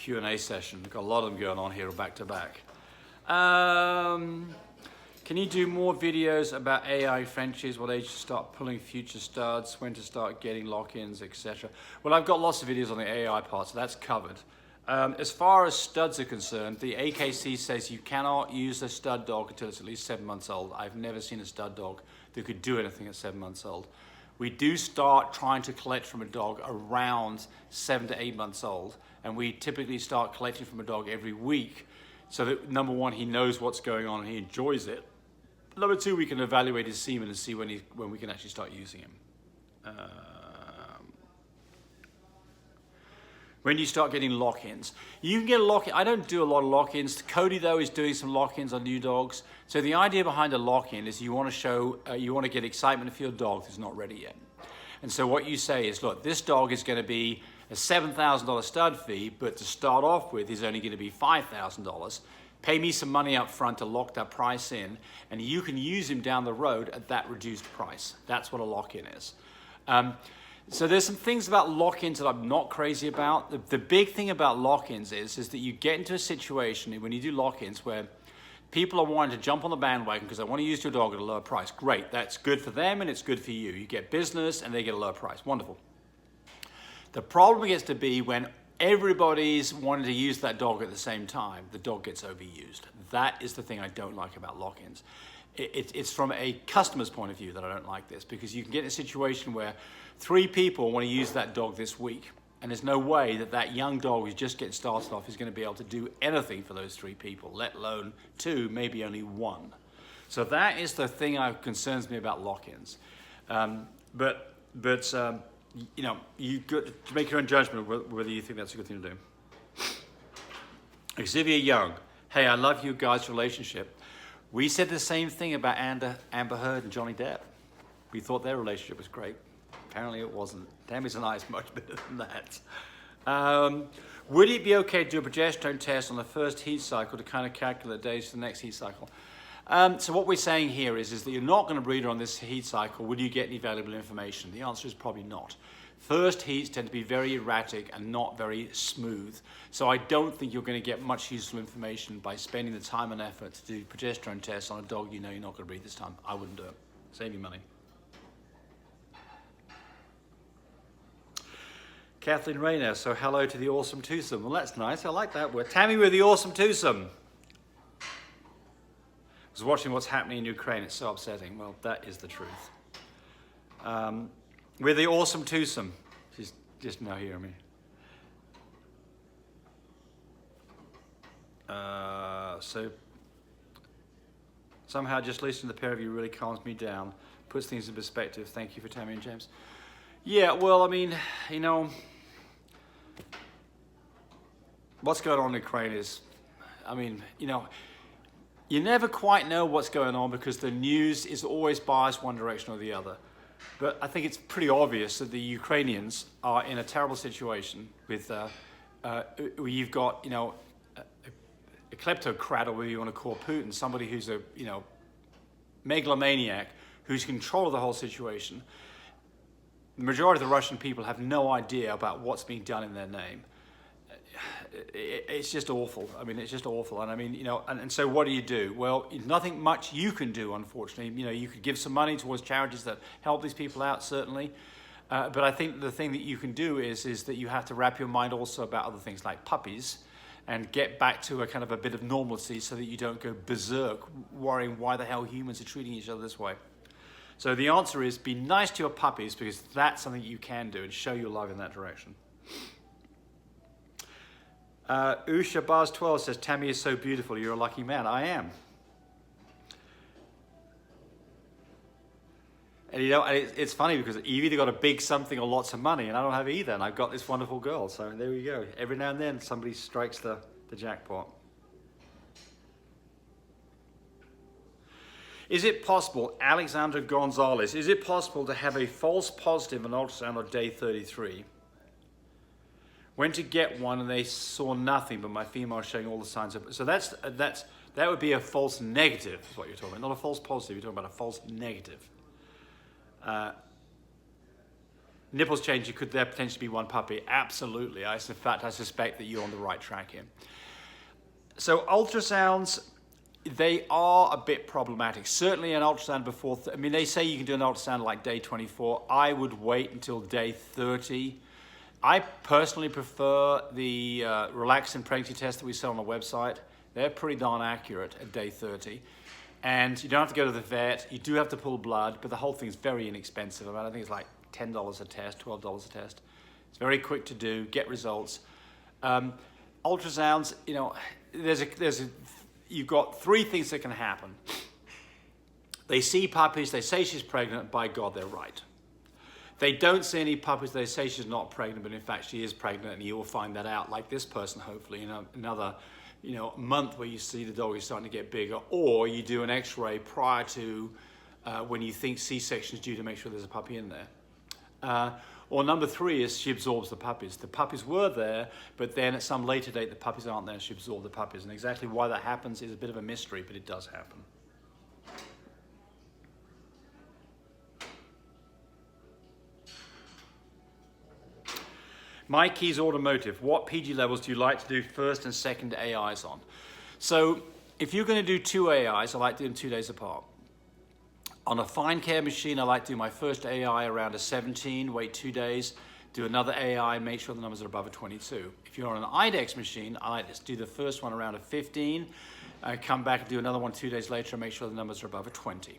Q&A session. We've got a lot of them going on here back to back. Can you do more videos about AI Frenchies, what age to start pulling future studs, when to start getting lock-ins, etc.? Well, I've got lots of videos on the AI part, so that's covered. As far as studs are concerned, the AKC says you cannot use a stud dog until it's at least 7 months old. I've never seen a stud dog that could do anything at 7 months old. We do start trying to collect from a dog around 7 to 8 months old, and we typically start collecting from a dog every week, so that number one, he knows what's going on and he enjoys it. Number two, we can evaluate his semen and see when we can actually start using him. When do you start getting lock-ins? You can get a lock-in. I don't do a lot of lock-ins. Cody, though, is doing some lock-ins on new dogs. So the idea behind a lock-in is you want to show, you want to get excitement for your dog that's not ready yet. And so what you say is, look, this dog is going to be a $7,000 stud fee, but to start off with is only going to be $5,000. Pay me some money up front to lock that price in, and you can use him down the road at that reduced price. That's what a lock-in is. So there's some things about lock-ins that I'm not crazy about. The big thing about lock-ins is that you get into a situation when you do lock-ins where people are wanting to jump on the bandwagon because they want to use your dog at a lower price. Great, that's good for them and it's good for you. You get business and they get a lower price. Wonderful. The problem gets to be when everybody's wanting to use that dog at the same time, the dog gets overused. That is the thing I don't like about lock-ins. It's from a customer's point of view that I don't like this, because you can get in a situation where 3 people want to use that dog this week, and there's no way that that young dog who's just getting started off is going to be able to do anything for those 3 people, let alone 2, maybe only 1. So that is the thing that concerns me about lock-ins. But you know, you've got to make your own judgment whether you think that's a good thing to do. Xavier Young, hey, I love you guys' relationship. We said the same thing about Amber Heard and Johnny Depp. We thought their relationship was great. Apparently it wasn't. Tammy's and I is much better than that. Would it be okay to do a progesterone test on the first heat cycle to kind of calculate days for the next heat cycle? So what we're saying here is that you're not going to breed her on this heat cycle. Would you get any valuable information? The answer is probably not. First heats tend to be very erratic and not very smooth. So I don't think you're going to get much useful information by spending the time and effort to do progesterone tests on a dog you know you're not going to breed this time. I wouldn't do it. Save you money. Kathleen Rayner, so hello to the awesome twosome. Well, that's nice. I like that word. Tammy, we're the awesome twosome. I was watching what's happening in Ukraine. It's so upsetting. Well, that is the truth. We're the awesome twosome. She's just now hearing me. So somehow just listening to the pair of you really calms me down, puts things in perspective. Thank you for Tammy and James. Yeah, well, I mean, you know, what's going on in Ukraine is, I mean, you know, you never quite know what's going on because the news is always biased one direction or the other. But I think it's pretty obvious that the Ukrainians are in a terrible situation with, you've got, you know, a kleptocrat, or whatever you want to call Putin, somebody who's a, you know, megalomaniac who's in control of the whole situation. The majority of the Russian people have no idea about what's being done in their name. It's just awful. I mean, it's just awful. And I mean, you know, and so what do? Well, nothing much you can do, unfortunately. You know, you could give some money towards charities that help these people out, certainly. But I think the thing that you can do is that you have to wrap your mind also about other things like puppies and get back to a kind of a bit of normalcy so that you don't go berserk worrying why the hell humans are treating each other this way. So the answer is be nice to your puppies, because that's something you can do and show your love in that direction. Usha Bars 12 says, Tammy is so beautiful, you're a lucky man. I am. And you know, it's funny because you've either got a big something or lots of money, and I don't have either, and I've got this wonderful girl. So there we go. Every now and then somebody strikes the jackpot. Is it possible, Alexander Gonzalez, is it possible to have a false positive on ultrasound on day 33? Went to get one and they saw nothing, but my female is showing all the signs of it. So that would be a false negative, is what you're talking about. Not a false positive, you're talking about a false negative. nipples change, could there potentially be one puppy? Absolutely. In fact, I suspect that you're on the right track here. So ultrasounds, they are a bit problematic. Certainly an ultrasound before, I mean, they say you can do an ultrasound like day 24. I would wait until day 30. I personally prefer the relaxin pregnancy test that we sell on the website. They're pretty darn accurate at day 30. And you don't have to go to the vet. You do have to pull blood, but the whole thing's very inexpensive. I mean, I think it's like $10 a test, $12 a test. It's very quick to do, get results. Ultrasounds, you know, you've got three things that can happen. They see puppies, they say she's pregnant, by God, they're right. They don't see any puppies, they say she's not pregnant, but in fact she is pregnant, and you will find that out, like this person, hopefully, in another month where you see the dog is starting to get bigger, or you do an x-ray prior to when you think C-section is due to make sure there's a puppy in there. Or number three is she absorbs the puppies. The puppies were there, but then at some later date, the puppies aren't there, she absorbed the puppies. And exactly why that happens is a bit of a mystery, but it does happen. My Keys Automotive, what PG levels do you like to do first and second AIs on? So if you're going to do two AIs, I like to do them 2 days apart. On a fine care machine, I like to do my first AI around a 17, wait 2 days, do another AI, and make sure the numbers are above a 22. If you're on an IDEX machine, I like to do the first one around a 15, come back and do another one 2 days later and make sure the numbers are above a 20.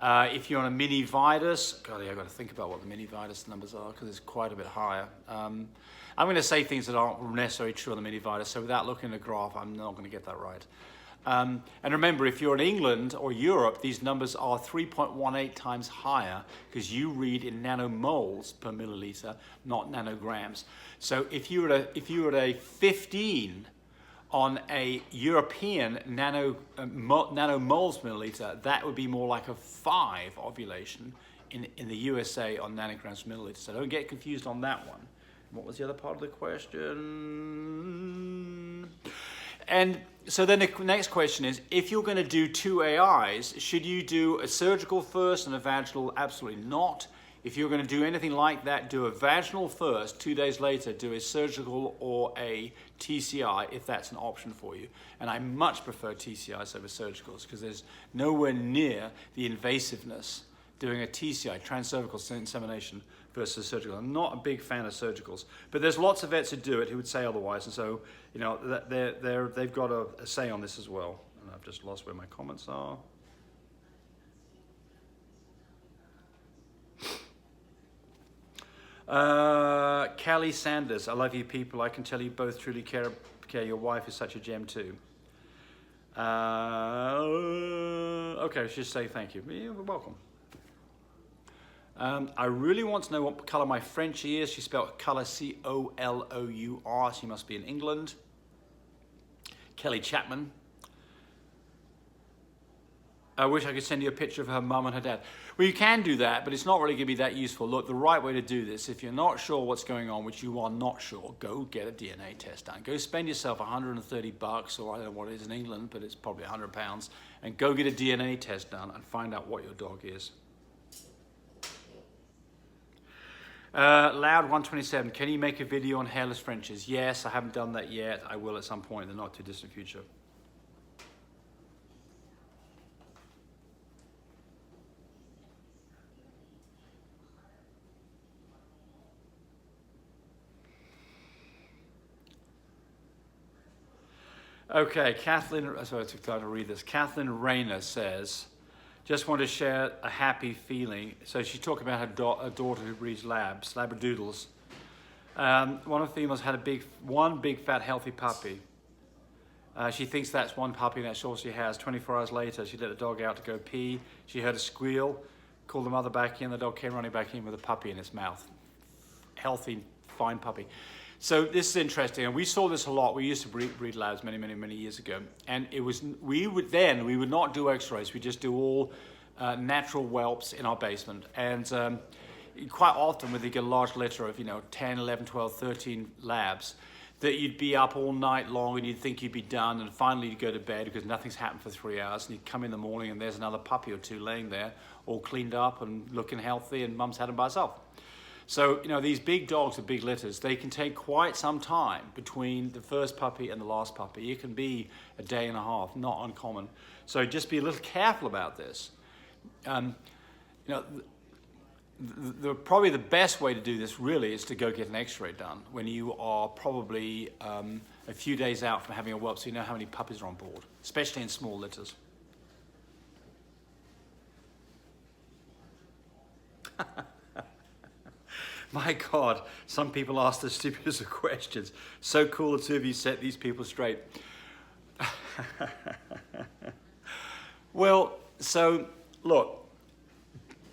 If you're on a mini Vitus, golly, I've got to think about what the mini Vitus numbers are because it's quite a bit higher. I'm going to say things that aren't necessarily true on the mini Vitus, so without looking at a graph, I'm not going to get that right. And remember, if you're in England or Europe, these numbers are 3.18 times higher because you read in nanomoles per milliliter, not nanograms. So if you were at a 15 on a European nanomoles milliliter, that would be more like a 5 ovulation in the USA on nanograms per milliliter. So don't get confused on that one. What was the other part of the question? And so then the next question is, if you're going to do two AIs, should you do a surgical first and a vaginal? Absolutely not. If you're going to do anything like that, do a vaginal first, 2 days later, do a surgical or a TCI if that's an option for you. And I much prefer TCIs over surgicals because there's nowhere near the invasiveness doing a TCI, transcervical insemination, versus surgical. I'm not a big fan of surgicals, but there's lots of vets who do it who would say otherwise, and so they've got a say on this as well. And I've just lost where my comments are. Callie Sanders, I love you people. I can tell you both truly care. Your wife is such a gem too. Okay, I should say thank you. You're welcome. I really want to know what colour my Frenchie is. She spelled colour C-O-L-O-U-R. She must be in England. Kelly Chapman. I wish I could send you a picture of her mum and her dad. Well, you can do that, but it's not really going to be that useful. Look, the right way to do this, if you're not sure what's going on, which you are not sure, go get a DNA test done. Go spend yourself $130, or I don't know what it is in England, but it's probably £100, and go get a DNA test done and find out what your dog is. Loud 127, can you make a video on hairless Frenchies? Yes, I haven't done that yet. I will at some point in the not too distant future. Okay, Kathleen, sorry, I took time to read this. Kathleen Rayner says, just want to share a happy feeling. So she's talking about her daughter who breeds labs, labradoodles. One of the females had one big fat healthy puppy. She thinks that's one puppy and that's all she has. 24 hours later, she let the dog out to go pee. She heard a squeal, called the mother back in. The dog came running back in with a puppy in its mouth. Healthy, fine puppy. So this is interesting, and we saw this a lot. We used to breed labs many years ago, and we would not do X-rays. We just do all natural whelps in our basement, and quite often when you get a large litter of 10, 11, 12, 13 labs, that you'd be up all night long and you'd think you'd be done, and finally you'd go to bed because nothing's happened for 3 hours, and you'd come in the morning and there's another puppy or two laying there, all cleaned up and looking healthy, and mum's had them by herself. So, you know, these big dogs with big litters, they can take quite some time between the first puppy and the last puppy. It can be a day and a half, not uncommon. So just be a little careful about this. You know, probably the best way to do this really is to go get an x-ray done when you are probably a few days out from having a whelp, so you know how many puppies are on board, especially in small litters. My God, some people ask the stupidest of questions. So cool the two of you set these people straight. Well, so look,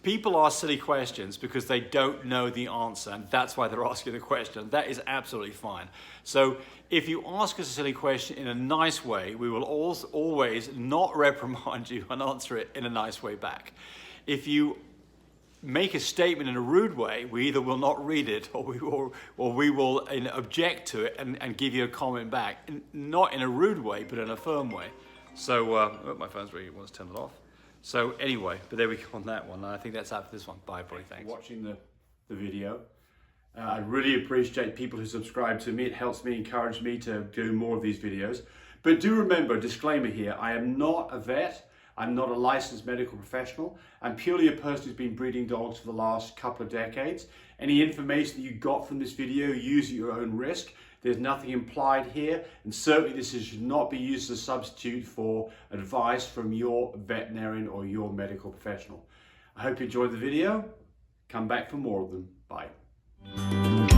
people ask silly questions because they don't know the answer, and that's why they're asking the question. That is absolutely fine. So if you ask us a silly question in a nice way, we will always not reprimand you and answer it in a nice way back. If you make a statement in a rude way, we either will not read it or we will object to it and give you a comment back. Not in a rude way, but in a firm way. So, oh, my phone's ringing, let's turn it off. So anyway, but there we go on that one. I think that's out for this one. Bye, everybody. Thanks. Watching the video. I really appreciate people who subscribe to me. It helps me, encourage me to do more of these videos. But do remember, disclaimer here, I am not a vet. I'm not a licensed medical professional. I'm purely a person who's been breeding dogs for the last couple of decades. Any information that you got from this video, use at your own risk. There's nothing implied here, and certainly this should not be used as a substitute for advice from your veterinarian or your medical professional. I hope you enjoyed the video. Come back for more of them. Bye.